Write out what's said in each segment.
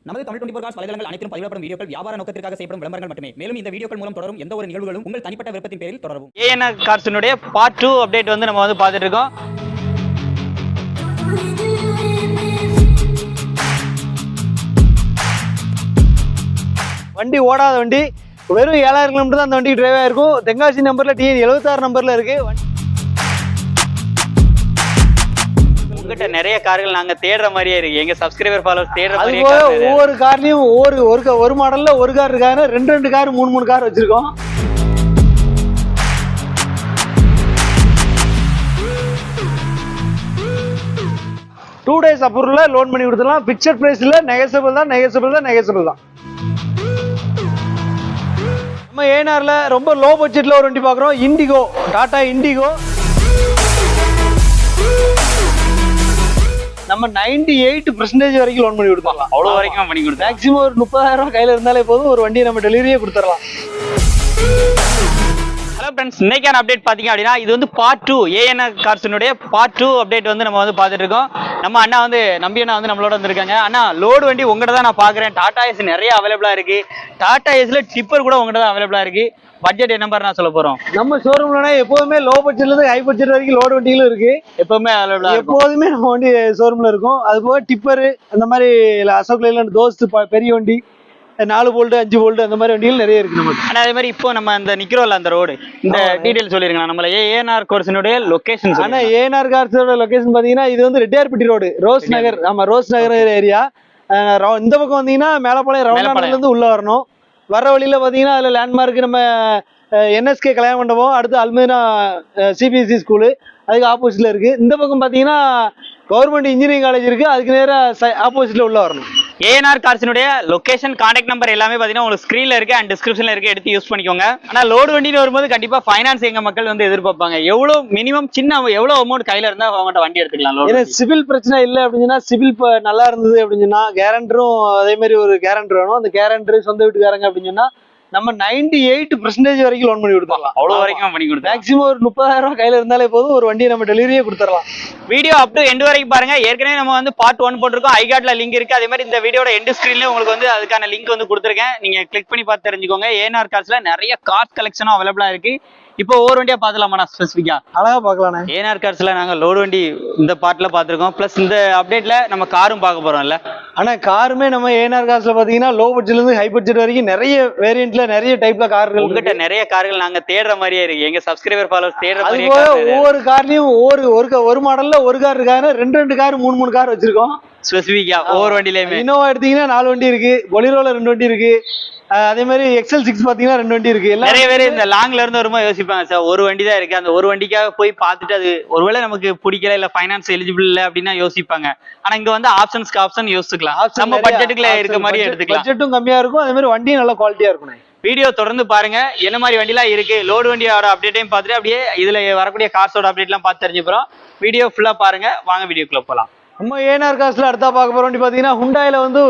நமது தமிழ் 24 காஸ் வலைதளங்கள் அனைத்தும் பதிவிடப்படும் வீடியோக்கள் வியாபார நோக்கத்திற்காக செய்யப்படும் விளம்பரங்கள் மட்டுமே. மேலும் இந்த வீடியோக்கள் மூலம் தொடரும் எந்த ஒரு நிகழ்வுகளும் உங்கள் தனிப்பட்ட விருப்பத்தின் பேரில் தொடரவும். ஏஎன்ஆர் கார்ஸினுடைய பார்ட் 2 அப்டேட் வந்து நம்ம வந்து பார்த்துட்டு இருக்கோம். வண்டி ஓடாத வண்டி, வெறும் 7000 கிலோமீட்டர் தான் அந்த வண்டி டிரைவ் ஆயிருக்கும். தென்காசி நம்பர்ல டிஎன் 76 நம்பர்ல இருக்கு. உங்ககிட்ட நிறைய கார்கள் நாங்க தேடுற மாதிரியே இருக்கு, எங்க சப்ஸ்கிரைபர் ஃபாலோவர்ஸ் தேடுற மாதிரியே. ஒவ்வொரு கார்லயும் ஒரு மாடல்ல ஒரு கார் இருக்காங்க, ரெண்டு கார் மூணு கார் வச்சிருக்கோம். டூ டேஸ் அப்ரூவல்ல லோன் பண்ணி கொடுத்துடலாம். பிக்சர் பிரைஸ்ல நெகோசியபிள் தான். நம்ம ஏனார்ல ரொம்ப லோ பட்ஜெட்ல ஒரு வண்டி பாக்குறோம். Indigo, Tata indigo. நம்ம 98% வரைக்கும் லோன் பண்ணி கொடுத்துடலாம். அவ்வளவு வரைக்கும் பண்ணி கொடுத்தோம். மேக்ஸிமம் ஒரு 30,000 ரூபாய் கையில இருந்தாலே போதும், ஒரு வண்டியை நம்ம டெலிவரியே கொடுத்துடலாம். ஹலோ ஃப்ரெண்ட்ஸ், இன்னைக்கான அப்டேட் பாத்தீங்க அப்படின்னா இது வந்து பார்ட் 2 ஏஎன்ஆர் கார்ஸினுடைய பார்ட் 2 அப்டேட் வந்து நம்ம வந்து பார்த்துட்டு இருக்கோம். நம்ம அண்ணா வந்து நம்பி அண்ணா வந்து நம்மளோட வந்திருக்காங்க. அண்ணா, லோடு வண்டி உங்கள்கிட்ட தான் நான் பாக்குறேன். டாடா ஏஸ் நிறைய அவைலபிளா இருக்கு. டாடா ஏஸ்ல டிப்பர் கூட உங்கள்கிட்ட தான் அவைலபிளா இருக்கு. பட்ஜெட் என்ன மாதிரி நான் சொல்ல போறோம். நம்ம ஷோரூம்ல எப்போதுமே லோ பட்ஜெட்ல இருந்து ஹை பட்ஜெட் வரைக்கும் லோடு வண்டிகளும் இருக்கு. எப்பவுமே அவைலபிளா இருக்கும். எப்போதுமே நம்ம வண்டி ஷோரூம்ல இருக்கும். அது போக டிப்பர், அந்த மாதிரி அசோக் லேலண்ட் தோஸ்த் பெரிய வண்டி 4 போல்ட் 5 போல்ட் அந்த மாதிரி வண்டிகள் நிறைய இருக்கு நமக்கு. ஆனா அதே மாதிரி இப்போ நம்ம அந்த நிக்கிறோம்ல அந்த ரோடு, இந்த டீடைல் சொல்லிருங்க. நம்மள ஏஎன்ஆர் கார்ஸினுடைய லொகேஷன். ஆனா ஏஎன்ஆர் கார்ஸோட லொகேஷன் பாத்தீங்கன்னா இது வந்து ரெட்டியார்பட்டி ரோடு, ரோஸ் நகர். ஆமா, ரோஸ் நகர் ஏரியா. இந்த பக்கம் வந்தீங்கன்னா மேலப்பாளையம் ரவுண்டானால இருந்து உள்ள வரணும். வர வழியில பாத்தீங்கன்னா அதுல லேண்ட்மார்க் நம்ம என்எஸ்கே கல்யாண மண்டபம், அடுத்து அல்மீனா சிபிஎஸ்சி ஸ்கூலு அதுக்கு ஆப்போசிட்ல இருக்கு. இந்த பக்கம் பாத்தீங்கன்னா கவர்மெண்ட் இன்ஜினியரிங் காலேஜ் இருக்கு, அதுக்கு நேராக ஆப்போசிட்ல உள்ள வரணும். ஏஎன்ஆர் கார்ஸினுடைய லொகேஷன், கான்டாக்ட் நம்பர் எல்லாமே பாத்தீங்கன்னா உங்களுக்கு ஸ்கிரீன்ல இருக்கு அண்ட் டிஸ்கிரிப்ஷன்ல இருக்கு, எடுத்து யூஸ் பண்ணிக்கோங்க. ஆனா லோடு வண்டின்னு வரும்போது கண்டிப்பா ஃபைனான்ஸ் எங்க மக்கள் வந்து எதிர்பார்ப்பாங்க. எவ்வளவு மினிமம் எவ்வளவு அமௌண்ட் கையில இருந்தா அவங்ககிட்ட வண்டி எடுத்துக்கலாம்? ஏன்னா சிவில் பிரச்சனை இல்லை அப்படின்னா, சிவில் நல்லா இருந்தது அப்படின்னா கேரண்டரும் அதே மாதிரி ஒரு கேரண்டர் வேணும். அந்த கேரண்டர் சொந்த வீட்டுக்காரங்க அப்படின்னு சொன்னா நம்ம 98% வரைக்கும் லோன் பண்ணி கொடுத்துடலாம். அவ்வளவு வரைக்கும் பண்ணி கொடுத்தோம். மேக்ஸிமம் ஒரு 30,000 ரூபாய் கையில இருந்தாலே போதும், ஒரு வண்டியை நம்ம டெலிவரியே கொடுத்துடலாம். வீடியோ அப் டு எண்ட் வரைக்கும் பாருங்க. ஏற்கனவே நம்ம வந்து பார்ட் 1 போட்டிருக்கோம், ஐகார்ட்ல லிங்க் இருக்கு. அதே மாதிரி இந்த வீடியோட எண்ட் ஸ்கிரீன்ல உங்களுக்கு வந்து அதுக்கான லிங்க் வந்து கொடுத்துருக்கேன், நீங்க கிளிக் பண்ணி பார்த்து தெரிஞ்சுக்கோங்க. ஏஎன்ஆர் கார்ஸ்ல நிறைய கார்ஸ் கலெக்ஷனும் அவைலபிளா இருக்கு. இப்போ ஒவ்வொரு வண்டியா பாத்துலாமா ஸ்பெசிஃபிக்கா? அழகா பாக்கலாம். ஏஎன்ஆர் கார்ஸ்ல நாங்க லோடு வண்டி இந்த பார்ட்ல பாத்துருக்கோம், பிளஸ் இந்த அப்டேட்ல நம்ம காரும் பார்க்க போறோம்ல. ஆனா காருமே நம்ம ஏஎன்ஆர் கார்ஸ்ல பாத்தீங்கன்னா லோ பட்ஜெட்ல இருந்து ஹை பட்ஜெட் வரைக்கும் நிறைய வேரியன்ட்ல நிறைய டைப்ல கார்கள். உங்ககிட்ட நிறைய கார்கள் நாங்க தேடுற மாதிரியே இருக்கு, எங்க சப்ஸ்கிரைபர் ஃபாலோவர்ஸ் தேடுற மாதிரியே. ஒவ்வொரு கார்லயும் ஒரு மாடல்ல ஒரு கார் இருக்காங்க, ரெண்டு கார் மூணு கார் வச்சிருக்கோம் ஸ்பெசிஃபிக்கா ஒவ்வொரு வண்டியிலயுமே. இனோவா எடுத்தீங்கன்னா 4 வண்டி இருக்கு, பொலிரோல 2 வண்டி இருக்கு, அதே மாதிரி XL6 பாத்தீங்கன்னா 2 வண்டி இருக்கு. நிறைய பேர் இந்த லாங்ல இருந்து வரும்போது யோசிப்பாங்க, சார் ஒரு வண்டி தான் இருக்கு, அந்த ஒரு வண்டிக்காக போய் பார்த்துட்டு அது ஒருவேளை நமக்கு பிடிக்கல இல்ல ஃபைனான்ஸ் எலிஜிபிள் இல்ல அப்படின்னா யோசிப்பாங்க. ஆனா இங்க வந்து ஆப்ஷன் யோசிக்கலாம், நம்ம பட்ஜெட்டுக்குள்ள இருக்க மாதிரி எடுத்துக்கலாம். பட்ஜெட்டும் கம்மியா இருக்கும், அதே மாதிரி வண்டியும் நல்ல குவாலிட்டியா இருக்கும். வீடியோ தொடர்ந்து பாருங்க, என்ன மாதிரி வண்டிலாம் இருக்கு, லோடு வண்டியோட அப்டேட்டையும் பார்த்துட்டு அப்படியே இதுல வரக்கூடிய கார்ஸோட அப்டேட்லாம் பார்த்து தெரிஞ்சுக்கிறோம். வீடியோ ஃபுல்லா பாருங்க, வாங்க வீடியோக்குள்ள போலாம். நம்ம ஏஎன்ஆர் கார்ஸ்ல அடுத்தா பார்க்க போற வண்டி பாத்தீங்கன்னா ஹுண்டாயில வந்து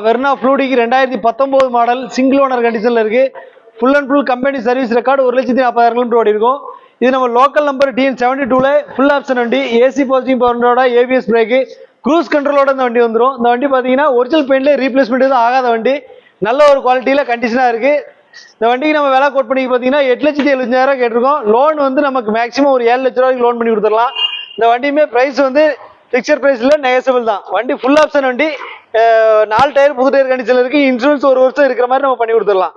வெர்னா ஃப்ளூடிக்கு 2019 மாடல், சிங்கிள் ஓனர் கண்டிஷன்ல இருக்கு. Full and full company service record, 1,40,000 kilometre ஓடி இருக்கும். இது நம்ம லோக்கல் நம்பர் TN72ல ஃபுல் ஆப்ஷன் வண்டி, ஏசி போஸ்டிங் பவரோட ABS பிரேக்கு, க்ரூஸ் கண்ட்ரோலோட இந்த வண்டி வந்துடும். இந்த வண்டி பாத்தீங்கன்னா ஒரிஜினல் பெயிண்ட்ல ரீப்ளேஸ்மெண்ட் எதுவும் ஆகாத வண்டி, நல்ல ஒரு குவாலிட்டியில கண்டிஷனா இருக்கு. இந்த வண்டிக்கு நம்ம விலை கோட் பண்ணி பாத்தீங்கன்னா 8,75,000 கேட்டிருக்கோம். லோன் வந்து நமக்கு மேக்ஸிமம் ஒரு 7 லட்சம் ரூபாய்க்கு லோன் பண்ணி கொடுத்துடலாம். இந்த வண்டியுமே பிரைஸ் வந்து பிக்சர் பிரைஸ்ல நெகோசியபிள் தான். வண்டி ஃபுல் ஆப்ஷன் வண்டி, 4 டயர் புது டயர் கண்டிஷன்ல இருக்கு. இன்சூரன்ஸ் 1 வருஷம் இருக்கிற மாதிரி நம்ம பண்ணி கொடுத்துடலாம்.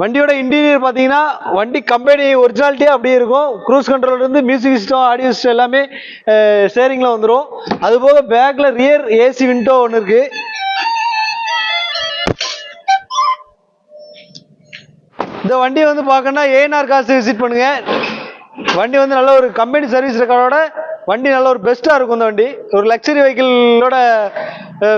வண்டியோட இன்டீரியர் பாத்தீங்கன்னா வண்டி கம்பெனி ஒரிஜினாலிட்டியா அப்படியே இருக்கும். க்ரூஸ் கண்ட்ரோல் இருந்து மியூசிக் சிஸ்டம், ஆடியோ சிஸ்டம் எல்லாமே ஸ்டேரிங்ல வந்துடும். அது போக பேக்ல ரியர் ஏசி விண்டோ ஒன்று இருக்கு. இந்த வண்டியை வந்து பார்க்கணும்னா ஏஎன்ஆர் கார்ஸ் விசிட் பண்ணுங்க. வண்டி வந்து நல்ல ஒரு கம்பெனி சர்வீஸ் ரெக்கார்டோட வண்டி நல்ல ஒரு பெஸ்டா இருக்கும். இந்த வண்டி ஒரு லக்ஸரி வெஹிக்கிளோட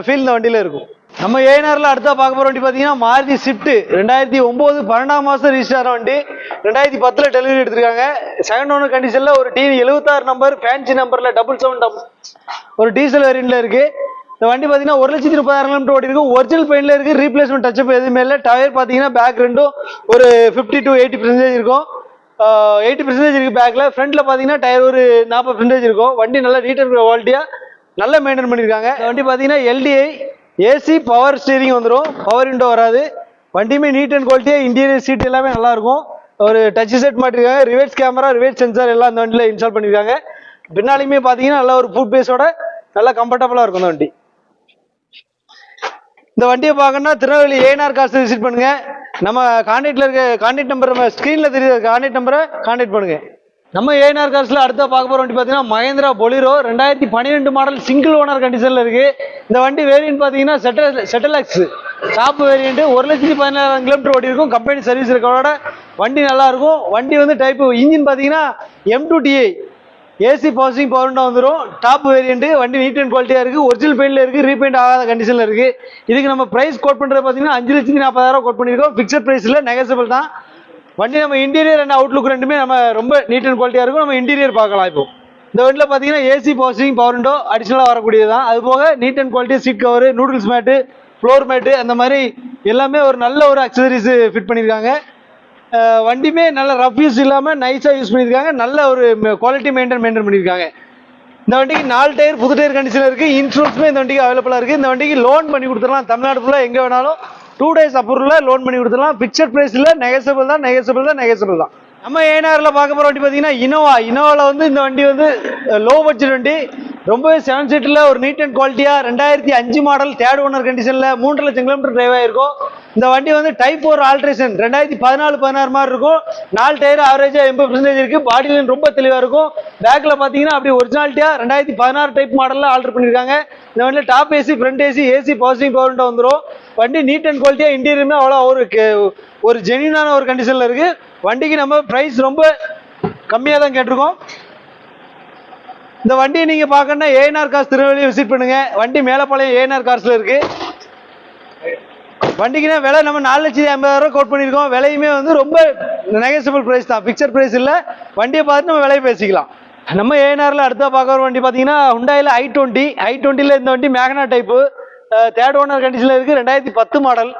ஃபீல் இந்த வண்டியில இருக்கும். நம்ம ஏஎன்ஆர்ல அடுத்தா பார்க்க போற வண்டி பாத்தீங்கன்னா மாருதி ஸ்விஃப்ட், 2009 12ஆம் மாசம் ரிஜிஸ்டர் ஆன வண்டி, 2010 டெலிவரி எடுத்திருக்காங்க. செகண்ட் ஓனர் கண்டிஷன்ல ஒரு TN76 நம்பர், ஃபேன்சி நம்பர்ல 77 ஒரு டீசல் வேரியன்ட்ல இருக்கு. இந்த வண்டி பாத்தீங்கன்னா 1,30,000 கிலோமீட்டர் ஓடி இருக்கும். ஒரிஜினல் பெயிண்ட்ல இருக்கு, ரீப்ளேஸ்மெண்ட் டச்சப் எதுவுமே இல்லை. டயர் பாத்தீங்கன்னா பேக் ரெண்டும் ஒரு 50 to 80% இருக்கும். 80% இருக்கு பேக்ல. ஃப்ரண்ட்ல பாத்தீங்கன்னா டயர் ஒரு 40% இருக்கும். வண்டி நல்லா நீட்டா குவாலிட்டியா நல்லா மெயின்டைன் பண்ணிருக்காங்க. வண்டி பாத்தீங்கன்னா LDI ஏசி பவர் ஸ்டீரிங் வந்துடும், பவர் விண்டோ வராது. வண்டியுமே நீட் அண்ட் குவாலிட்டியாக இன்டீரியர் சீட் எல்லாமே நல்லாயிருக்கும். ஒரு டச் செட் மாட்டிருக்காங்க, ரிவர்ஸ் கேமரா, ரிவர்ஸ் சென்சார் எல்லாம் அந்த வண்டியில் இன்ஸ்டால் பண்ணியிருக்காங்க. பின்னாலையுமே பார்த்தீங்கன்னா நல்ல ஒரு ஃபுட் பேஸோட நல்லா கம்ஃபர்டபுளாக இருக்கும் இந்த வண்டி. இந்த வண்டியை பார்க்கணும்னா திருநெல்வேலி ஏஎன்ஆர் கார்ஸ் விசிட் பண்ணுங்க. நம்ம கான்டாக்டில் இருக்க கான்டாக்ட் நம்பர் நம்ம ஸ்க்ரீனில் தெரியுற கான்டாக்ட் நம்பரை கான்டாக்ட் பண்ணுங்க. நம்ம ஏஎன்ஆர் கார்ஸில் அடுத்த பார்க்க போகிற வண்டி பார்த்தீங்கன்னா Mahindra Bolero 2012 model single owner கண்டிஷனில் இருக்குது. இந்த வண்டி வேரியன்ட் பார்த்தீங்கன்னா செட்டலக்ஸ் டாப் வேரியன்ட். 1,14,000 கிலோமீட்டர் ஓடி இருக்கும். கம்பெனி சர்வீஸ் ரெக்கார்டோட வண்டி நல்லாயிருக்கும். வண்டி வந்து டைப்பு இன்ஜின் பார்த்தீங்கன்னா M2TI ஏசி பவர்சிங் பவர் விண்டோ வந்துடும். Top variant. வண்டி நீட் அண்ட் குவாலிட்டியாக இருக்குது. ஒரிஜினல் பெயிண்டில் இருக்குது, ரீபெயிண்ட் ஆகாத கண்டிஷனில் இருக்குது. இதுக்கு நம்ம ப்ரைஸ் கோட் பண்ணுறது பார்த்தீங்கன்னா 5,40,000 கோட் பண்ணியிருக்கோம். ஃபிக்ஸட் ப்ரைஸில் நெகசபிள் தான். வண்டி நம்ம இன்டீரியர் அண்ட் அவுட்லுக் ரெண்டுமே நம்ம ரொம்ப நீட் அண்ட் குவாலிட்டியாக இருக்கும். நம்ம இன்டீரியர் பார்க்கலாம். இப்போ இந்த வண்டியில் பார்த்தீங்கன்னா ஏசி பவர்சிங் பவர் விண்டோ அடிஷனலாக வரக்கூடியது தான். அது போக neat and quality seat cover, noodles mat, floor mat அந்த மாதிரி எல்லாமே ஒரு நல்ல ஒரு அக்சசரிஸ் ஃபிட் பண்ணியிருக்காங்க. வண்டியுமே நல்ல ரஃப் யூஸ் இல்லாமல் நைஸாக யூஸ் பண்ணியிருக்காங்க. நல்ல ஒரு குவாலிட்டி மெயின்டைன் பண்ணியிருக்காங்க. இந்த வண்டிக்கு 4 டயர் புது டயர் கண்டிஷனில் இருக்குது. இன்சூரன்ஸுமே இந்த வண்டிக்கு அவைலபிளாக இருக்குது. இந்த வண்டிக்கு லோன் பண்ணி கொடுத்துடலாம். தமிழ்நாடு ஃபுல்லாக எங்கே வேணாலும் 2 days அப்ரூவலில் லோன் பண்ணி கொடுத்துடலாம். பிக்சர் ப்ரைஸில் நெகசபிள் தான். நம்ம ஏஎன்ஆரில் பார்க்க போகிற வண்டி பார்த்தீங்கன்னா இனோவாவில் வந்து இந்த வண்டி வந்து லோ பட்ஜெட் வண்டி. ரொம்பவே 7 சீட்டில் ஒரு நீட் அண்ட் குவாலிட்டியாக 2005 மாடல் தேர்ட் ஓனர் கண்டிஷனில் 3 லட்சம் கிலோமீட்டர் டிரைவ் ஆகிருக்கும். இந்த வண்டி வந்து டைப் 4 ஆல்ட்ரேஷன் 2014-16 மாதிரி இருக்கும். 4 டயர் ஆவரேஜாக 80% இருக்குது. பாடி லைன் ரொம்ப தெளிவாக இருக்கும். பேக்கில் பார்த்தீங்கன்னா அப்படி ஒரிஜினாலிட்டியாக 2016 டைப் மாடலில் ஆல்டர் பண்ணியிருக்காங்க. இந்த வண்டியில் டாப் ஏசி, ஃப்ரண்ட் ஏசி பவர்சிங் பவர் விண்டோ வந்துடும். வண்டி நீட் அண்ட் குவாலிட்டியாக இன்டீரியருமே அவ்வளோ ஒரு ஜென்யூனான ஒரு கண்டிஷனில் இருக்குது. வண்டிக்கு நம்ம ப்ரைஸ் ரொம்ப கம்மியாக தான் கேட்டிருக்கோம். இந்த வண்டியை நீங்கள் பார்க்கணுன்னா ஏஎன்ஆர் கார்ஸ் திருநெல்வேலி விசிட் பண்ணுங்க. வண்டி மேலப்பாளையம் ஏஎன்ஆர் கார்ஸில் இருக்கு. வண்டிக்குன்னா விலை நம்ம 4,50,000 கோட் பண்ணியிருக்கோம். விலையுமே வந்து ரொம்ப நெகசபிள் ப்ரைஸ் தான், பிக்சர் ப்ரைஸ் இல்லை. வண்டியை பார்த்து நம்ம விலையை பேசிக்கலாம். நம்ம ஏஎன்ஆரில் அடுத்த பார்க்க வர வண்டி பார்த்தீங்கன்னா ஹுண்டாயில் i20 இந்த வண்டி மேக்னா டைப்பு தேர்ட் ஓனர் கண்டிஷனில் இருக்குது. 2010 மாடல்.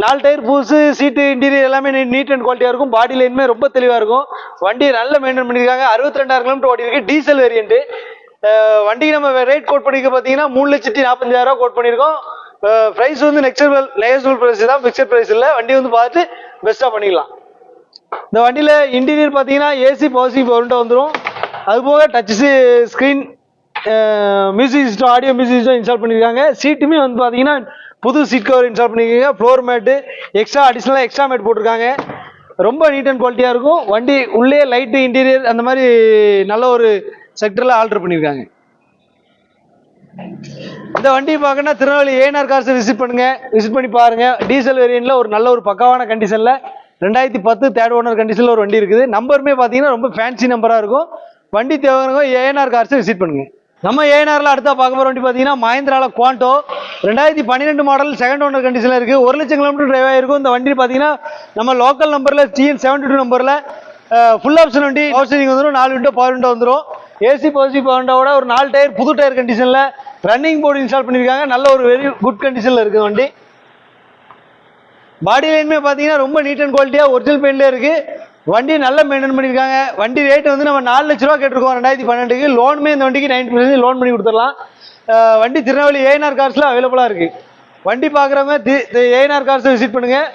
4 டயர் புதுசு, சீட்டு இன்டீரியர் எல்லாமே நீட் அண்ட் குவாலிட்டியாக இருக்கும். பாடி லைனுமே ரொம்ப தெளிவாக இருக்கும். வண்டியை நல்ல மெயின்டைன் பண்ணியிருக்காங்க. 62,000 கிலோமீட்டர் ஓடி இருக்கு. Diesel variant. வண்டிக்கு நம்ம ரேட் கோட் பண்ணிக்க பார்த்தீங்கன்னா 3,40,000 கோட் பண்ணியிருக்கோம். ப்ரைஸ் வந்து நெகசபிள் ப்ரைஸ் தான், ஃபிக்ஸட் ப்ரைஸ் இல்லை. வண்டி வந்து பார்த்து பெஸ்ட்டாக பண்ணிக்கலாம். இந்த வண்டியில் இன்டீரியர் பார்த்தீங்கன்னா ஏசி பவர்சிங் பவர் விண்டோ வந்துடும். அதுபோக touch screen, music system, audio music system install பண்ணியிருக்காங்க. சீட்டுமே வந்து பார்த்தீங்கன்னா புது சீட் கவர் இன்ஸ்டால் பண்ணியிருக்காங்க. ஃப்ளோர் மேட்டு அடிஷ்னலாக எக்ஸ்ட்ரா மேட் போட்டிருக்காங்க. ரொம்ப நீட் அண்ட் குவாலிட்டியாக இருக்கும். வண்டி உள்ளே லைட்டு, இன்டீரியர் அந்த மாதிரி நல்ல ஒரு செக்டரில் ஆல்டர் பண்ணியிருக்காங்க. இந்த வண்டியை பார்க்கணும்னா திருநெல்வேலி ஏஎன்ஆர் கார்ஸை விசிட் பண்ணி பாருங்க. டீசல் வேரியன்ட்ல ஒரு நல்ல ஒரு பக்காவான கண்டிஷனில் 2010 தேர்ட் ஓனர் கண்டிஷனில் ஒரு வண்டி இருக்குது. நம்பருமே பார்த்தீங்கன்னா ரொம்ப ஃபேன்சி நம்பராக இருக்கும். வண்டி தேவைங்க ஏஎன்ஆர் கார்ஸை விசிட் பண்ணுங்க. நம்ம ஏஎன்ஆரில் அடுத்த பார்க்க போகிற வண்டி பார்த்தீங்கன்னா மஹேந்திராவில் குவாண்டோ 2012 மாடல் செகண்ட் ஓனர் கண்டிஷனில் இருக்குது. 1 லட்சம் கிலோமீட்டர் டிரைவ் ஆகிருக்கும். இந்த வண்டி பார்த்தீங்கன்னா நம்ம லோக்கல் நம்பரில் TN72 நம்பரில் ஃபுல் ஆப்ஷன் வண்டி. பவர் ஸ்டீரிங் வந்துடும், 4 விண்டோ பவர் விண்டோ வந்துடும். ஏசி பவர்சிங் பவர் விண்டோட ஒரு 4 டயர் புது டயர் கண்டிஷனில் ரன்னிங் போர்டு இன்ஸ்டால் பண்ணியிருக்காங்க. நல்ல ஒரு வெரி குட் கண்டிஷனில் இருக்குது வண்டி. பாடி லைனுமே பார்த்தீங்கன்னா ரொம்ப நீட் அண்ட் குவாலிட்டியாக ஒரிஜினல் பெயிண்ட்லேயே இருக்குது. வண்டி நல்லா மெயின்டைன் பண்ணியிருக்காங்க. வண்டி ரேட் வந்து நம்ம 4 லட்ச ரூபா கேட்டிருக்கோம் 2012க்கு. லோனுமே இந்த வண்டிக்கு 90% லோன் பண்ணி கொடுத்துடலாம். வண்டி திருநெல்வேலி ஏஎன்ஆர் கார்ஸில் அவைலபிளாக இருக்குது. வண்டி பார்க்குறவங்க ஏஎன்ஆர் கார்ஸை விசிட் பண்ணுங்கள்.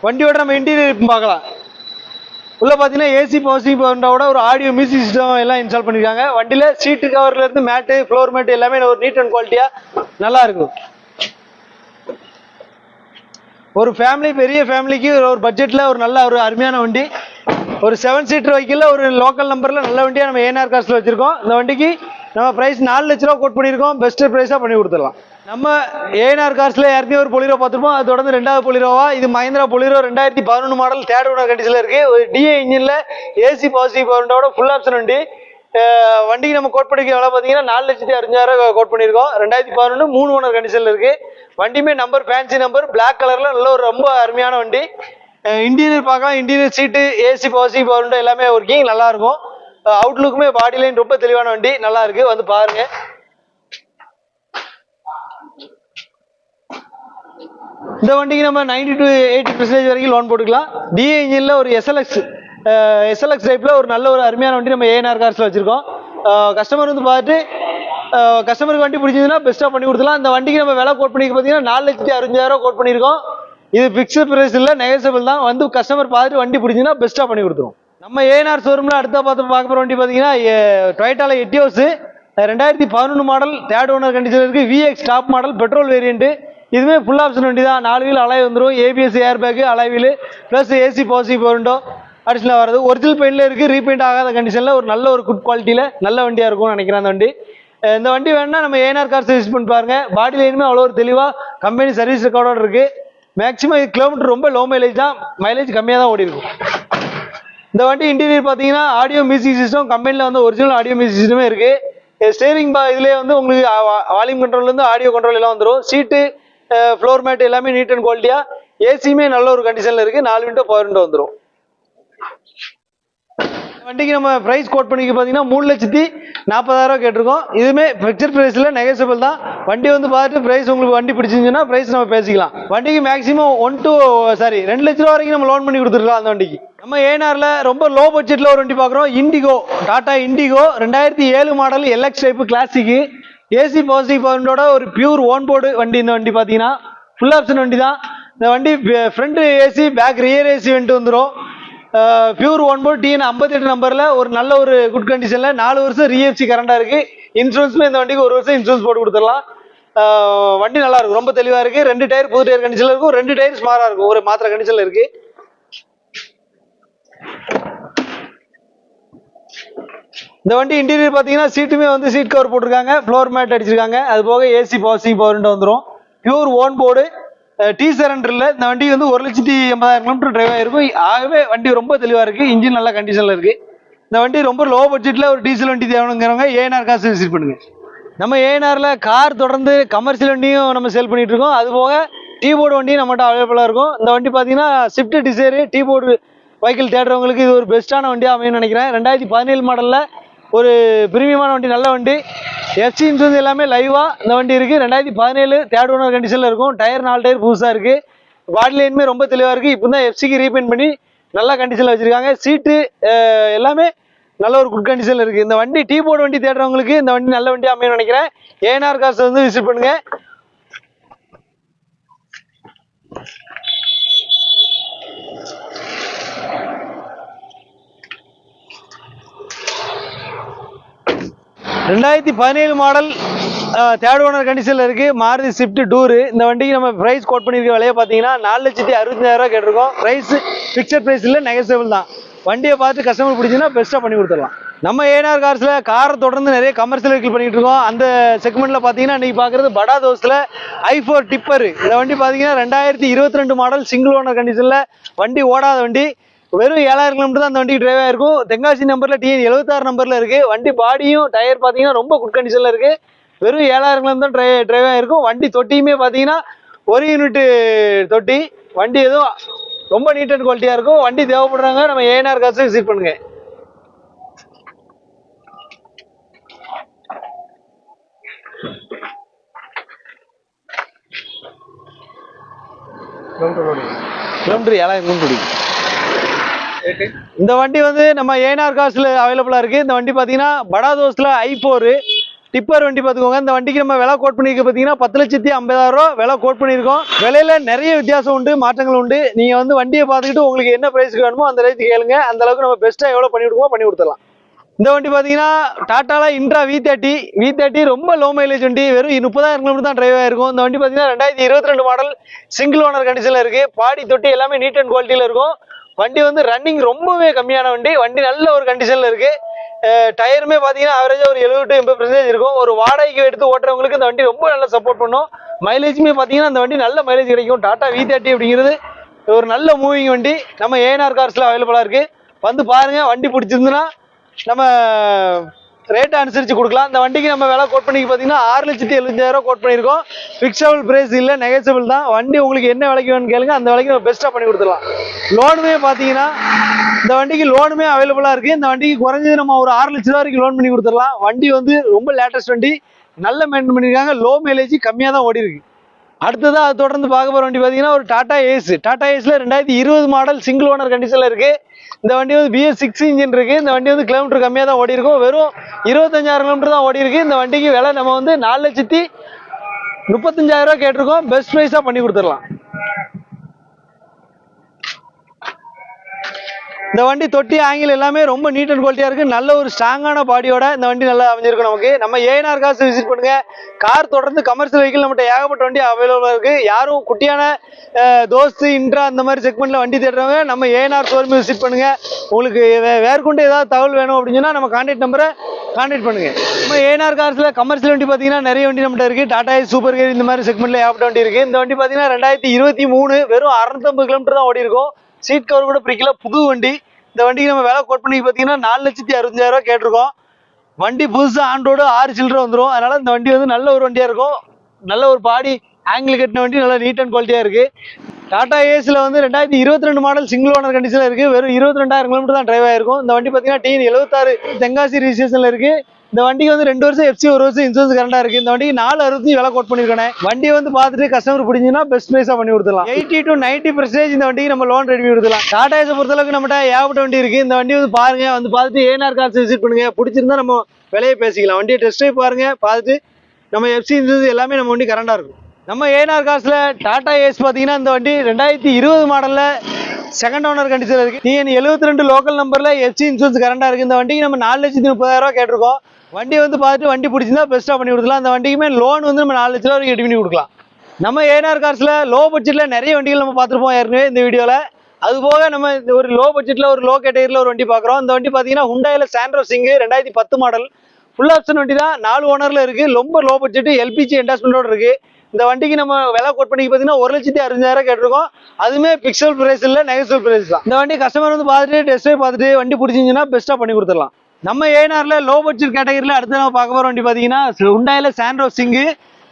வண்டியோட நம்ம இன்டீரியர் பார்க்கலாம். உள்ளே பார்த்தீங்கன்னா ஏசி பவர்சிங் பவர்விண்டோட ஒரு ஆடியோ மியூசிக் சிஸ்டம் எல்லாம் இன்ஸ்டால் பண்ணியிருக்காங்க. வண்டியில் சீட்டு கவர்லேருந்து மேட்டு, ஃப்ளோர் மேட்டு எல்லாமே ஒரு நீட் அண்ட் குவாலிட்டியாக நல்லா இருக்கும். ஒரு ஃபேமிலி, பெரிய ஃபேமிலிக்கு ஒரு பட்ஜெட்டில் ஒரு நல்ல ஒரு அருமையான வண்டி. ஒரு 7 சீட்டர் வெஹிக்கிளில் ஒரு லோக்கல் நம்பரில் நல்ல வண்டியாக நம்ம ஏஎன்ஆர் கார்ஸில் வச்சுருக்கோம். இந்த வண்டிக்கு நம்ம ப்ரைஸ் 4 லட்ச ரூபா கோட் பண்ணியிருக்கோம். பெஸ்ட்டு ப்ரைஸாக பண்ணி கொடுத்துடலாம். நம்ம ஏஎன்ஆர் கார்ஸில் ஏற்கனவே ஒரு பொலிரோ பார்த்துருப்போம். அது தொடர்ந்து 2வது பொலிரோவா. இது Mahindra Bolero 2011 model third owner கண்டிஷனில் இருக்குது. ஒரு டிஏ இன்ஜினில் ஏசி பவர்சிங் பவர் விண்டோட ஃபுல் ஆப்ஷன் வண்டி. வண்டிக்கு நம்ம கோட் பண்ணிக்க எவ்வளோ பார்த்தீங்கன்னா 4,60,000 கோட் பண்ணியிருக்கோம். 2011 3 ஓனர் கண்டிஷனில் இருக்குது. வண்டியுமே நம்பர் ஃபேன்சி நம்பர், பிளாக் கலரில் நல்ல ஒரு ரொம்ப அருமையான வண்டி. இன்டீரியர் பார்க்கலாம். இன்டீரியர் சீட்டு, ஏசி பவர்சிங் பவர் விண்டோ எல்லாமே ஒர்க்கிங் நல்லாயிருக்கும். அவுட்லுக்குமே பாடி லைன் ரொம்ப தெளிவான வண்டி, நல்லா இருக்கு. வந்து பாருங்க. இந்த வண்டிக்கு நம்ம 90 to 80% வரைக்கும் லோன் போட்டுக்கலாம். டிஏ இன்ஜினில் ஒரு எஸ்எல்எக்ஸ் டைப்பில் ஒரு நல்ல ஒரு அருமையான வண்டி நம்ம ஏஎன்ஆர் கார்ஸில் வச்சுருக்கோம். கஸ்டமர் வந்து பார்த்துட்டு கஸ்டமருக்கு வண்டி பிடிச்சதுன்னா பெஸ்ட்டாக பண்ணி கொடுத்துலாம். இந்த வண்டிக்கு நம்ம விலை கோட் பண்ணி பார்த்தீங்கன்னா 4,65,000 கோட் பண்ணியிருக்கோம். இது ஃபிக்ஸட் ப்ரைஸ் இல்லை, நெகோசியபிள் தான். வந்து கஸ்டமர் பார்த்துட்டு வண்டி பிடிச்சதுன்னா பெஸ்ட்டாக பண்ணி கொடுத்துரும். நம்ம ஏஎன்ஆர் ஷோரூமில் அடுத்த பார்க்க போகிற வண்டி பார்த்தீங்கன்னா டொயோட்டால Etios 2011 model, third owner condition இருக்குது. VX top model, petrol variant. இதுவே ஃபுல் ஆப்ஷன் வண்டி தான். 4 வீல் அலாய் வந்துடும், ABS airbag, alloy wheel plus AC positive window அடிஷனலாக வருது. ஒரிஜினல் பெயிண்டில் இருக்குது, ரீபெயிண்ட் ஆகாத கண்டிஷனில் ஒரு நல்ல ஒரு குட் குவாலிட்டியில் நல்ல வண்டியாக இருக்கும்னு நினைக்கிறேன் அந்த வண்டி. இந்த வண்டி வேணுன்னா நம்ம ஏஎன்ஆர் கார் சர்வீஸ் பண்ணி பாருங்க. பாடி லைனுமே அவ்வளோ ஒரு தெளிவாக கம்பெனி சர்வீஸ் ரெக்கார்டோட இருக்குது. மேக்ஸிமம் கிலோமீட்டர் ரொம்ப லோ மைலேஜ் தான், மைலேஜ் கம்மியாக தான் ஓடி இருக்கும். இந்த வண்டி இன்டீரியர் பார்த்தீங்கன்னா ஆடியோ மியூசிக் சிஸ்டம் கம்பெனியில் வந்து ஒரிஜினல் ஆடியோ மியூசிக் சிஸ்டமே இருக்குது. ஸ்டேரிங் இதுலேயே வந்து உங்களுக்கு வால்யூம் கண்ட்ரோல்லேருந்து ஆடியோ கண்ட்ரோல் எல்லாம் வந்துடும். சீட்டு, ஃப்ளோர் மேட் எல்லாமே நீட் அண்ட் குவாலிட்டியாக, ஏசியுமே நல்ல ஒரு கண்டிஷனில் இருக்குது. 4 விண்டோ பவர் விண்டோ வந்துடும். வண்டிக்கு நம்ம பிரைஸ் கோட் பண்ணிக்க பார்த்தீங்கன்னா 3,40,000 கேட்டிருக்கோம். இதுவுமே ஃபிக்ஸட் பிரைஸில் நெகோசியபிள் தான். வண்டி வந்து பார்த்துட்டு பிரைஸ் உங்களுக்கு வண்டி பிடிச்சிருந்துச்சுன்னா பிரைஸ் நம்ம பேசிக்கலாம். வண்டிக்கு மேக்ஸிமம் 2 லட்ச ரூபா வரைக்கும் நம்ம லோன் பண்ணி கொடுத்துருக்கலாம் அந்த வண்டிக்கு. நம்ம ஏஎன்ஆர்ல ரொம்ப லோ பட்ஜெட்டில் ஒரு வண்டி பார்க்குறோம். Indigo, Tata Indigo 2007 model, LX type, classic, AC positive பவரோட ஒரு பியூர் ஓன் போர்டு வண்டி. இந்த வண்டி பார்த்தீங்கன்னா ஃபுல் ஆப்ஷன் வண்டி தான். இந்த வண்டி front AC, back rear AC வந்துட்டு வந்துடும். பியூர் ஒன் போர்ட் TN 58 நம்பரில் ஒரு நல்ல ஒரு குட் கண்டிஷனில் 4 வருஷம் ரீஎஃப்சி கரண்டாக இருக்குது. இன்சூரன்ஸுமே இந்த வண்டிக்கு 1 வருஷம் இன்சூரன்ஸ் போட்டு கொடுத்துடலாம். வண்டி நல்லா இருக்கும், ரொம்ப தெளிவாக இருக்குது. 2 டயர் புது டயர் கண்டிஷனில் இருக்கும், 2 டயர் ஸ்மாராக இருக்கும், ஒரு மாத்திரை கண்டிஷனில் இருக்குது. இந்த வண்டி இன்டீரியர் பார்த்தீங்கன்னா சீட்டுமே வந்து சீட் கவர் போட்டிருக்காங்க, ஃப்ளோர் மேட் அடிச்சிருக்காங்க. அது போக ஏசி பாசிங் பவர் வந்துடும். பியூர் ஓன் போர்டு, டி சரண்டரில். இந்த வண்டி வந்து 1,80,000 கிலோமீட்டர் டிரைவ் ஆகிருக்கும். ஆகவே வண்டி ரொம்ப தெளிவாக இருக்குது, இன்ஜின் நல்ல கண்டிஷனில் இருக்குது. இந்த வண்டி ரொம்ப லோ பட்ஜெட்டில் ஒரு டீசல் வண்டி தேவைங்கிறவங்க ஏஎன்ஆர் காசு விசிட் பண்ணுங்க. நம்ம ஏஎன்ஆரில் கார் தொடர்ந்து கமர்ஷியல் வண்டியும் நம்ம சேல் பண்ணிட்டு இருக்கோம். அது போக டீ போர்டு வண்டியும் நம்மகிட்ட அவைலபிளாக இருக்கும். இந்த வண்டி பார்த்தீங்கன்னா Swift Dzire T board vehicle தேடுறவங்களுக்கு இது ஒரு பெஸ்ட்டான வண்டியாக அமையும் நினைக்கிறேன். 2017 மாடலில் ஒரு பிரீமியமான வண்டி, நல்ல வண்டி. எஃப்சி இன்சூரன்ஸ் எல்லாமே லைவாக இந்த வண்டி இருக்குது. 2017 தேர்ட் ஓனர் கண்டிஷனில் இருக்கும். டயர் 4 டயர் புதுசாக இருக்குது. பாடி லைனுமே ரொம்ப தெளிவாக இருக்குது. இப்போ தான் எஃப்சிக்கு ரீபெயிண்ட் பண்ணி நல்ல கண்டிஷனில் வச்சுருக்காங்க. சீட்டு எல்லாமே நல்ல ஒரு குட் கண்டிஷனில் இருக்குது. இந்த வண்டி டீ போர்டு வண்டி தேடுறவங்களுக்கு இந்த வண்டி நல்ல வண்டி அமையும் நினைக்கிறேன். ஏஎன்ஆர் காசை வந்து விசிட் பண்ணுங்க. (2017 மாடல் தேர்ட் ஓனர் கண்டிஷனில் இருக்குது. Maruti Swift tour. இந்த வண்டிக்கு நம்ம ப்ரைஸ் கோட் பண்ணியிருக்க விலையை பார்த்தீங்கன்னா 4,65,000 கேட்டிருக்கோம். ப்ரைஸ் ஃபிக்ஸட் ப்ரைஸ் இல்லை, நெகோசியபிள் தான். வண்டியை பார்த்து கஸ்டமர் பிடிச்சிங்கன்னா பெஸ்ட்டாக பண்ணி கொடுத்துடலாம். நம்ம ஏஎன்ஆர் கார்ஸில் காரை தொடர்ந்து நிறைய கமர்ஷியல் வெஹிக்கிள் பண்ணிட்டு இருக்கோம். அந்த செக்மெண்ட்டில் பார்த்தீங்கன்னா இன்றைக்கி பார்க்குறது படா தோஸில் i4 டிப்பர். இந்த வண்டி பார்த்தீங்கன்னா 2022 மாடல், சிங்கிள் ஓனர் கண்டிஷனில், வண்டி ஓடாத வண்டி. வெறும் 7,000 கிலோமீட்டர் தான் அந்த வண்டிக்கு டிரைவ் ஆயிருக்கும். தென்காசி நம்பரில் TN 76 நம்பரில் இருக்குது. வண்டி பாடியும் டயர் பார்த்தீங்கன்னா ரொம்ப குட் கண்டிஷனில் இருக்குது. வெறும் 7,000 கிலோமீட்டர் தான் டிரைவ் ஆயிருக்கும். வண்டி தொட்டியுமே பார்த்தீங்கன்னா 1 யூனிட் தொட்டி. வண்டி எதுவும் ரொம்ப நீட் அண்ட் குவாலிட்டியாக இருக்கும். வண்டி தேவைப்படுறாங்க, நம்ம ஏஎன்ஆர் காசை விசிட் பண்ணுங்க. Kilometre 7,000 kilometre. இந்த வண்டி வந்து நம்ம ஏஎன்ஆர் கார்ஸ்ல அவைலபிளா இருக்கு. இந்த வண்டி பாத்தீங்கன்னா படா தோஸ்ல i4 டிப்பர் வண்டி பார்த்துக்கோங்க. இந்த வண்டிக்கு நம்ம விலை கோட் பண்ணியிருக்க பார்த்தீங்கன்னா 10,50,000 விலை கோட் பண்ணியிருக்கோம். விலையில நிறைய வித்தியாசம் உண்டு, மாற்றங்கள் உண்டு. நீங்க வந்து வண்டியை பார்த்துக்கிட்டு உங்களுக்கு என்ன பிரைஸ்க்கு வேணுமோ அந்த ரேட்டுக்கு கேளுங்க. அந்த அளவுக்கு நம்ம பெஸ்ட்டாக எவ்வளோ பண்ணி கொடுக்குமோ பண்ணி கொடுத்துடலாம். இந்த வண்டி பார்த்தீங்கன்னா டாட்டால இன்ட்ரா V30 ரொம்ப லோ மைலேஜ் வண்டி. வெறும் 30,000 கிலோமீட்டர் தான் டிரைவ் ஆயிருக்கும். இந்த வண்டி பார்த்தீங்கன்னா 2022 மாடல், சிங்கிள் ஓனர் கண்டிஷனில் இருக்கு. பாடி தொட்டி எல்லாமே நீட் அண்ட் குவாலிட்டியில் இருக்கும். வண்டி வந்து ரன்னிங் ரொம்பவே கம்மியான வண்டி. வண்டி நல்ல ஒரு கண்டிஷனில் இருக்கு. டயருமே பார்த்தீங்கன்னா ஆவரேஜாக ஒரு 70 to 80% இருக்கும். ஒரு வாடகைக்கு எடுத்து ஓட்டுறவங்களுக்கு இந்த வண்டி ரொம்ப நல்லா சப்போர்ட் பண்ணும். மைலேஜுமே பார்த்தீங்கன்னா இந்த வண்டி நல்ல மைலேஜ் கிடைக்கும். டாடா V30 அப்படிங்கிறது ஒரு நல்ல மூவிங் வண்டி. நம்ம ஏஎன்ஆர் கார்ஸ்ல அவைலபிளாக இருக்கு. வந்து பாருங்க, வண்டி பிடிச்சிருந்துன்னா நம்ம ரேட் அனுசரித்து கொடுக்கலாம். இந்த வண்டிக்கு நம்ம விலை கோட் பண்ணி பார்த்தீங்கன்னா 6,75,000 கோட் பண்ணியிருக்கோம். ஃபிக்ஸபிள் பிரைஸ் இல்லை, நெகோசியபிள் தான். வண்டி உங்களுக்கு என்ன விலைக்கு வேணும்னு கேளுங்க, அந்த விலைக்கு நம்ம பெஸ்ட்டாக பண்ணி கொடுத்துடலாம். லோனுமே பார்த்தீங்கன்னா இந்த வண்டிக்கு லோனுமே அவைலபிளாக இருக்குது. இந்த வண்டிக்கு குறைஞ்சது நம்ம ஒரு 6 லட்ச ரூபா வரைக்கும் லோன் பண்ணி கொடுத்துடலாம். வண்டி வந்து ரொம்ப லேட்டஸ்ட் வண்டி, நல்ல மெயின்டைன் பண்ணியிருக்காங்க. லோ மைலேஜ் கம்மியாக தான் ஓடி இருக்கு. அடுத்ததாக அது தொடர்ந்து பார்க்க போகிற வண்டி பார்த்தீங்கன்னா ஒரு டாடா ஏஸ். டாடா ஏஸில் 2020 மாடல் சிங்கிள் ஓனர் கண்டிஷனில் இருக்குது. இந்த வண்டி வந்து BS6 இன்ஜின் இருக்குது. இந்த வண்டி வந்து கிலோமீட்டர் கம்மியாக தான் ஓடி இருக்கும். வெறும் 25,000 கிலோமீட்டர் தான் ஓடி இருக்குது. இந்த வண்டிக்கு விலை நம்ம வந்து 4,35,000 கேட்டிருக்கோம். பெஸ்ட் ப்ரைஸாக பண்ணி கொடுத்துடலாம். இந்த வண்டி தொட்டி ஆங்கிள் எல்லாமே ரொம்ப நீட் அண்ட் குவாலிட்டியாக இருக்குது. நல்ல ஒரு ஸ்ட்ராங்கான பாடியோட இந்த வண்டி நல்லா அமைஞ்சிருக்கும் நமக்கு. நம்ம ஏஎன்ஆர் கார்ஸ் விசிட் பண்ணுங்க. கார் தொடர்ந்து கமர்ஷியல் வெஹிக்கிள் நம்மகிட்ட ஏகப்பட்ட வண்டி அவைலபிளாக இருக்குது. யாரும் குட்டியான தோஸ்து இன்ட்ரா அந்த மாதிரி செக்மெண்ட்டில் வண்டி தேடுறவங்க நம்ம ஏஎன்ஆர் ஷோரூம் விசிட் பண்ணுங்க. உங்களுக்கு வேறுகொண்டு ஏதாவது தகவல் வேணும் அப்படின்னு சொன்னால் நம்ம கான்டாக்ட் நம்பரை கான்டாக்ட் பண்ணுங்க. நம்ம ஏஎன்ஆர் கார்ஸில் கமர்ஷியல் வண்டி பார்த்தீங்கன்னா நிறைய வண்டி நம்மகிட்ட இருக்குது. டாடா ஏஸ், சூப்பர் கேர் இந்த மாதிரி செக்மெண்ட்டில் ஏகப்பட்ட வண்டி இருக்குது. இந்த வண்டி பார்த்தீங்கன்னா 2023 வெறும் 650 கிலோமீட்டர் தான் ஓடி இருக்கும். சீட் கவர் கூட பிரிக்கல, புது வண்டி. இந்த வண்டிக்கு நம்ம விலை கோட் பண்ணி பார்த்தீங்கன்னா 4,65,000 கேட்டிருக்கோம். வண்டி புதுசாக ஆண்டோடு 6 சில்லரை வந்துடும். அதனால இந்த வண்டி வந்து நல்ல ஒரு வண்டியாக இருக்கும். நல்ல ஒரு பாடி ஆங்கிள் கட்டின வண்டி, நல்ல நீட் அண்ட் குவாலிட்டியாக இருக்குது. டாடா ஏஸில் வந்து 2022 மாடல் சிங்கிள் ஓனர் கண்டிஷனில் இருக்குது. வெறும் 22,000 கிலோமீட்டர் தான் டிரைவ் ஆயிருக்கும். இந்த வண்டி பார்த்தீங்கன்னா TN76 தென்காசி ரிஜிஸ்ட்ரேஷனில் இருக்குது. இந்த வண்டிக்கு வந்து 2 வருஷம் FC 1 வருஷம் இன்சூரன்ஸ் கரண்டாக இருக்குது. இந்த வண்டிக்கு 4,65 விலை கோட் பண்ணியிருக்கேன். வண்டியை வந்து பார்த்துட்டு கஸ்டமர் பிடிச்சிங்கன்னா பெஸ்ட் ப்ரைஸாக பண்ணி கொடுத்துடலாம். 80 to 90% இந்த வண்டிக்கு நம்ம லோன் ரெடி பண்ணி கொடுத்துலாம். டாடா ஏஸை பொறுத்தளவுக்கு நம்மகிட்ட ஏகப்பட்ட வண்டி இருக்குது. இந்த வண்டி வந்து பாருங்க, வந்து பார்த்துட்டு ஏஎன்ஆர் கார்ஸ் விசிட் பண்ணுங்க. பிடிச்சிருந்தா நம்ம விலையை பேசிக்கலாம். வண்டியை டெஸ்ட் ட்ரைவ் பாருங்க, பார்த்துட்டு நம்ம FC இன்சூரன்ஸ் எல்லாமே நம்ம வண்டி கரண்டாக இருக்கும். நம்ம ஏஎன்ஆர் கார்ஸில் டாடா ஏஸ் பார்த்தீங்கன்னா இந்த வண்டி 2020 மாடலில் செகண்ட் ஓனர் கண்டிஷனில் இருக்குது. TN72 லோக்கல் நம்பரில் FC இன்சூரன்ஸ் கரண்டாக இருக்குது. இந்த வண்டிக்கு நம்ம 4,30,000 கேட்டிருக்கோம். வண்டி வந்து பார்த்துட்டு வண்டி பிடிச்சிருந்தா பெஸ்ட்டாக பண்ணி கொடுக்கலாம். அந்த வண்டிக்குமே லோன் வந்து நம்ம 4 லட்ச ரூபா வரைக்கும் ரெடி பண்ணி கொடுக்கலாம். நம்ம ஏஎன்ஆர் கார்ஸில் லோ பட்ஜெட்டில் நிறைய வண்டிகள் நம்ம பார்த்துருப்போம் ஏற்கனவே இந்த வீடியோவில். அது போக நம்ம ஒரு லோ பட்ஜெட்டில் ஒரு லோ கேட்டகரியில் ஒரு வண்டி பார்க்குறோம். இந்த வண்டி பார்த்தீங்கன்னா ஹுண்டாயில் சாண்ட்ரோ சிங்கு 2010 மாடல் ஃபுல் ஆப்ஷன் வண்டி தான். 4 ஓனரில் இருக்குது. ரொம்ப லோ பட்ஜெட்டு, LPG என்டாஸ்மெண்ட்டோட இருக்குது. இந்த வண்டிக்கு நம்ம விலை கோட் பண்ணி பார்த்தீங்கன்னா 1,60,000 கேட்டிருக்கோம். அதுவுமே பிக்சல் பிரைஸ் இல்லை, நெகோசியபிள் பிரைஸ் தான். இந்த வண்டி கஸ்டமர் வந்து பார்த்துட்டு டெஸ்ட் ட்ரைவ் பார்த்துட்டு வண்டி பிடிச்சிருந்துச்சுன்னா பெஸ்ட்டாக பண்ணி கொடுத்துடலாம். நம்ம ஏஎன்ஆர்ல லோ பட்ஜெட் கேட்டகரியில் அடுத்து நம்ம பார்க்க போகிற வண்டி பார்த்தீங்கன்னா ஹுண்டாயில் சாண்ட்ரோ சிங்கு.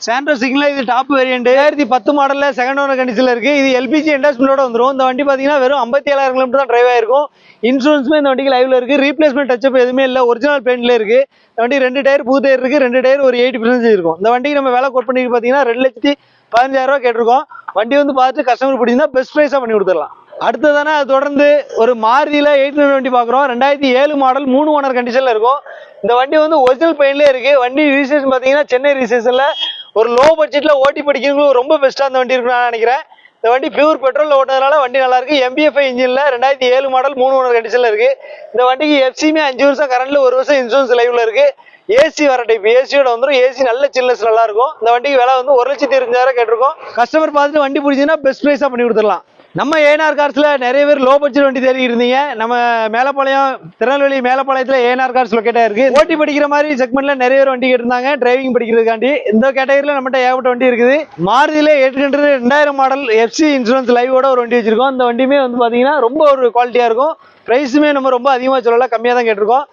சாண்ட்ரோ சிங்கில் இது டாப் வேரியன்ட் 2010 மாடலில் செகண்ட் ஓனர் கண்டிஷனில் இருக்குது. இது LPG என்டாஸ்மெண்ட்டோட வந்துடும். இந்த வண்டி பார்த்தீங்கன்னா வெறும் 57,000 கிலோமீட்டர் தான் டிரைவ் ஆயிருக்கும். இன்சூரன்ஸுமே இந்த வண்டிக்கு லைவ்ல இருக்குது. ரீப்ளேஸ்மெண்ட் டச்சப் எதுவுமே இல்லை, ஒரிஜினல் பெயிண்ட்ல இருக்குது. இந்த வண்டி 2 டயர் புது டயர் இருக்குது. 2 டயர் ஒரு 80% இருக்கும். இந்த வண்டிக்கு நம்ம விலை கோட் பண்ணி பார்த்தீங்கன்னா 2,15,000 கேட்டிருக்கோம். வண்டி வந்து பார்த்துட்டு கஸ்டமர் பிடிச்சிருந்தா பெஸ்ட் ப்ரைஸாக பண்ணி கொடுத்துடலாம். அடுத்ததானே அது தொடர்ந்து ஒரு மாருதியில் 800 வண்டி பார்க்குறோம். 2007 மாடல் 3 ஓனர் கண்டிஷனில் இருக்கும். இந்த வண்டி வந்து ஒரிஜினல் பெயின்லேயே இருக்குது. வண்டி ரிஜிஸ்ட்ரேஷன் பார்த்தீங்கன்னா சென்னை ரிஜிஸ்ட்ரேஷனில் ஒரு லோ பட்ஜெட்டில் ஓட்டி படிக்கிறவங்களுக்கு ரொம்ப பெஸ்ட்டாக அந்த வண்டி இருக்குன்னு நான் நினைக்கிறேன். இந்த வண்டி பியூர் பெட்ரோலில் ஓட்டுறதுனால வண்டி நல்லா இருக்குது. MBFI இன்ஜினில் 2007 மாடல் 3 ஓனர் கண்டிஷனில் இருக்குது. இந்த வண்டிக்கு FCமே 5 வருஷம் கரண்டில் 1 வருஷம் இன்சூரன்ஸ் லைவ்ல இருக்குது. AC வர டைப், ஏசியோட வந்துடும். AC நல்ல சில்னஸ் நல்லா இருக்கும். இந்த வண்டிக்கு விலை வந்து 1,20,000 கேட்டிருக்கோம். கஸ்டமர் பார்த்துட்டு வண்டி பிடிச்சிங்கன்னா பெஸ்ட் ப்ரைஸாக பண்ணி கொடுத்துடலாம். நம்ம ஏஎன்ஆர் கார்ஸில் நிறைய பேர் லோ பட்ஜெட் வண்டி தேடி இருந்தீங்க. நம்ம மேலப்பாளையம், திருநெல்வேலி மேலப்பாளையத்தில் ஏஎன்ஆர் கார்ஸ் லொக்கேட்டாக இருக்குது. ஓட்டி படிக்கிற மாதிரி செக்மெண்ட்டில் நிறைய பேர் வண்டி கேட்டிருந்தாங்க டிரைவிங் படிக்கிறதுக்காண்டி. இந்த கேட்டகரியில் நம்மகிட்ட ஏகப்பட்ட வண்டி இருக்குது. மாருதியில் 800 2000 மாடல் FC இன்சூரன்ஸ் லைவோட ஒரு வண்டி வச்சிருக்கோம். இந்த வண்டியுமே வந்து பார்த்தீங்கன்னா ரொம்ப ஒரு குவாலிட்டியாக இருக்கும். ப்ரைஸுமே நம்ம ரொம்ப அதிகமாக சொல்லலாம், கம்மியாக தான் கேட்டிருக்கோம்.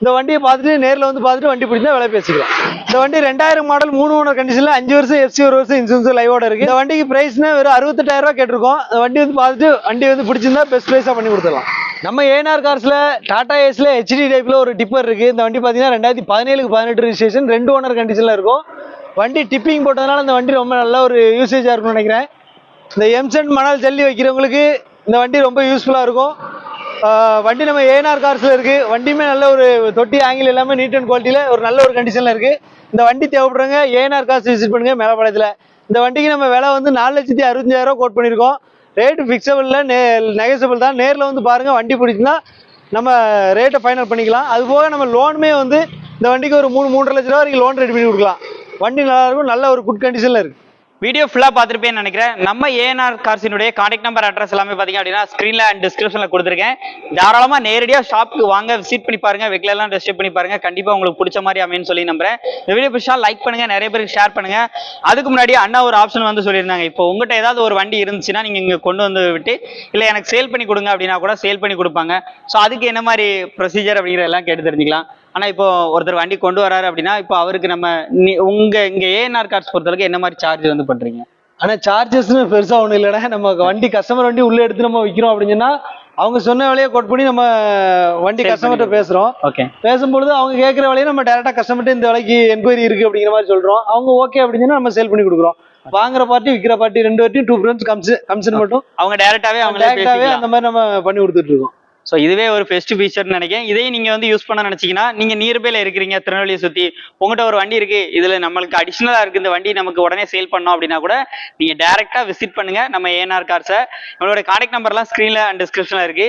இந்த வண்டியை பார்த்துட்டு நேரில் வந்து பார்த்துட்டு வண்டி பிடிச்சா விலை பேசிக்கலாம். இந்த வண்டி 2000 மாடல் 3 ஓனர் கண்டிஷனில் 5 வருஷம் FC 1 வருஷம் இன்சூரன்ஸ் லைவோட இருக்குது. இந்த வண்டிக்கு ப்ரைஸ்னா வெறும் 68,000 கேட்டிருக்கோம். இந்த வண்டி வந்து பார்த்துட்டு வண்டி வந்து பிடிச்சிருந்தா பெஸ்ட் ப்ரைஸாக பண்ணி கொடுத்துடலாம். நம்ம ஏஎன்ஆர் கார்ஸில் டாடா ஏஸில் HD டைப்பில் ஒரு டிப்பர் இருக்குது. இந்த வண்டி பார்த்தீங்கன்னா 2017-18 ரிஜிஸ்ட்ரேஷன் 2 ஓனர் கண்டிஷனில் இருக்கும். வண்டி டிப்பிங் போட்டதுனால இந்த வண்டி ரொம்ப நல்ல ஒரு யூசேஜாக இருக்கும்னு நினைக்கிறேன். இந்த எம்சென்ட் மணல் ஜல்லி வைக்கிறவங்களுக்கு இந்த வண்டி ரொம்ப யூஸ்ஃபுல்லாக இருக்கும். வண்டி நம்ம ஏஎன்ஆர் கார்ஸில் இருக்குது. வண்டியுமே நல்ல ஒரு தொட்டி ஆங்கிள் எல்லாமே நீட் அண்ட் குவாலிட்டியில் ஒரு நல்ல ஒரு கண்டிஷனில் இருக்குது. இந்த வண்டி தேவைப்படுறவங்க ஏஎன்ஆர் கார்ஸ் விசிட் பண்ணுங்கள் மேலப்பாளையத்தில். இந்த வண்டிக்கு நம்ம விலை வந்து 4,65,000 கோட் பண்ணியிருக்கோம். ரேட்டு ஃபிக்ஸபிளில் நெகோசியபிள் தான். நேரில் வந்து பாருங்கள், வண்டி பிடிச்சிருந்தா நம்ம ரேட்டை ஃபைனல் பண்ணிக்கலாம். அது போக நம்ம லோனுமே வந்து இந்த வண்டிக்கு ஒரு 3-3.5 லட்ச ரூபா வரைக்கும் லோன் ரெடி பண்ணி கொடுக்கலாம். வண்டி நல்லாயிருக்கும், நல்ல ஒரு குட் கண்டிஷனில் இருக்குது. வீடியோ ஃபுல்லாக பார்த்துருப்பேன்னு நினைக்கிறேன். நம்ம ஏஎன்ஆர் கார்ஸினுடைய கான்டாக்ட் நம்பர், அட்ரஸ் எல்லாமே பார்த்தீங்க அப்படின்னா ஸ்க்ரீனில் அண்ட் டிஸ்கிரிப்ஷனில் கொடுத்துருக்கேன். தாராளமாக நேரடியாக ஷாப்புக்கு வாங்க, விசிட் பண்ணி பாருங்கள், வெஹிக்கிளெல்லாம் டெஸ்ட் பண்ணி பாருங்கள். கண்டிப்பாக உங்களுக்கு பிடிச்ச மாதிரி அமைன்னு சொல்லி நம்புறேன். இந்த வீடியோ பிடிச்சா லைக் பண்ணுங்கள், நிறைய பேருக்கு ஷேர் பண்ணுங்கள். அதுக்கு முன்னாடி அண்ணா ஒரு ஆப்ஷன் வந்து சொல்லியிருந்தாங்க. இப்போ உங்கள்கிட்ட ஏதாவது ஒரு வண்டி இருந்துச்சுன்னா நீங்கள் இங்கே கொண்டு வந்து விட்டு இல்லை எனக்கு சேல் பண்ணி கொடுங்க அப்படின்னா கூட சேல் பண்ணி கொடுப்பாங்க. ஸோ அதுக்கு என்ன மாதிரி ப்ரொசீஜர் அப்படிங்கிறதெல்லாம் கேட்டு தெரிஞ்சுக்கலாம். ஆனால் இப்போ ஒருத்தர் வண்டி கொண்டு வராரு அப்படின்னா இப்போ அவருக்கு நம்ம இங்கே ஏஎன்ஆர் கார்ஸ் பொறுத்தளவுக்கு என்ன மாதிரி சார்ஜ் வந்து பண்ணுறீங்க? ஆனால் சார்ஜஸ்னு பெருசாக ஒன்றும் இல்லைன்னா, நம்ம வண்டி கஸ்டமர் வண்டி உள்ளே எடுத்து நம்ம விற்கிறோம் அப்படின்னு சொன்னால் அவங்க சொன்ன விலையை கோட் பண்ணி நம்ம வண்டி Sale கஸ்டமர்கிட்ட பண்ணிடுவோம். பேசுறோம். ஓகே பேசும்பொழுது அவங்க கேட்குற விலையை நம்ம டேரக்டா கஸ்டமர்கிட்ட இந்த விலைக்கு என்கொயரி இருக்கு அப்படிங்கிற மாதிரி சொல்றோம். அவங்க ஓகே அப்படின்னு சொன்னா நம்ம சேல் பண்ணி கொடுக்குறோம். வாங்குற பார்ட்டி விற்கிற பார்ட்டி ரெண்டு வாட்டியும் 2% கமிஷன் மட்டும் அவங்க டைரக்டாவே அவங்களே டேரக்டாவே பேசிக்கலாம். அந்த மாதிரி நம்ம பண்ணி கொடுத்துட்டு இருக்கோம். ஸோ இதுவே ஒரு பெஸ்ட் ஃபீச்சர்னு நினைக்கிறேன். இதையும் நீங்க வந்து யூஸ் பண்ண நினைச்சீங்கன்னா, நீங்க நியர்பைல இருக்கிறீங்க, திருநெல்வேலியை சுத்தி உங்ககிட்ட ஒரு வண்டி இருக்கு, இதுல நம்மளுக்கு அடிஷனலா இருக்கு, இந்த வண்டி நமக்கு உடனே சேல் பண்ணோம் அப்படின்னா கூட நீங்க டைரக்டா விசிட் பண்ணுங்க நம்ம ஏஎன்ஆர் கார்ஸை. நம்மளோட கான்டாக்ட் நம்பர்லாம் ஸ்க்ரீன்ல அண்ட் டிஸ்கிரிப்ஷன்ல இருக்கு.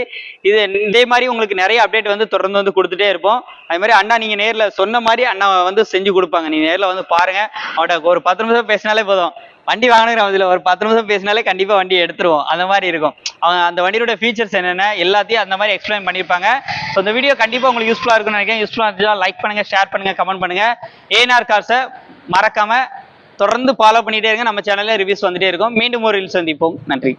இது இதே மாதிரி உங்களுக்கு நிறைய அப்டேட் வந்து தொடர்ந்து வந்து கொடுத்துட்டே இருப்போம். அது மாதிரி அண்ணா நீங்க நேர்ல சொன்ன மாதிரி அண்ணா வந்து செஞ்சு கொடுப்பாங்க. நீங்க நேர்ல வந்து பாருங்க, அவட்ட ஒரு 10 நிமிஷம் பேசினாலே போதும், வண்டி வாங்கினோம் இதுல ஒரு 10 நிமிஷம் பேசினாலே கண்டிப்பா வண்டி எடுத்துருவோம். அந்த மாதிரி இருக்கும். அவங்க அந்த வண்டியோட ஃபீச்சர்ஸ் என்னென்ன எல்லாத்தையும் அந்த மாதிரி எக்ஸ்பிளைன் பண்ணியிருப்பாங்க. ஸோ இந்த வீடியோ கண்டிப்பா உங்களுக்கு யூஸ்ஃபுல்லா இருக்கும்னு நினைக்கிறேன். யூஸ்ஃபுல்லா இருந்துச்சா லைக் பண்ணுங்க, ஷேர் பண்ணுங்க, கமெண்ட் பண்ணுங்க. ஏஎன்ஆர் கார்ஸை மறக்காம தொடர்ந்து ஃபாலோ பண்ணிட்டே இருங்க. நம்ம சேனல்ல ரிவ்யூஸ் வந்துட்டே இருக்கும். மீண்டும் ஒரு ரீல்ஸ் சந்திப்போம். நன்றி.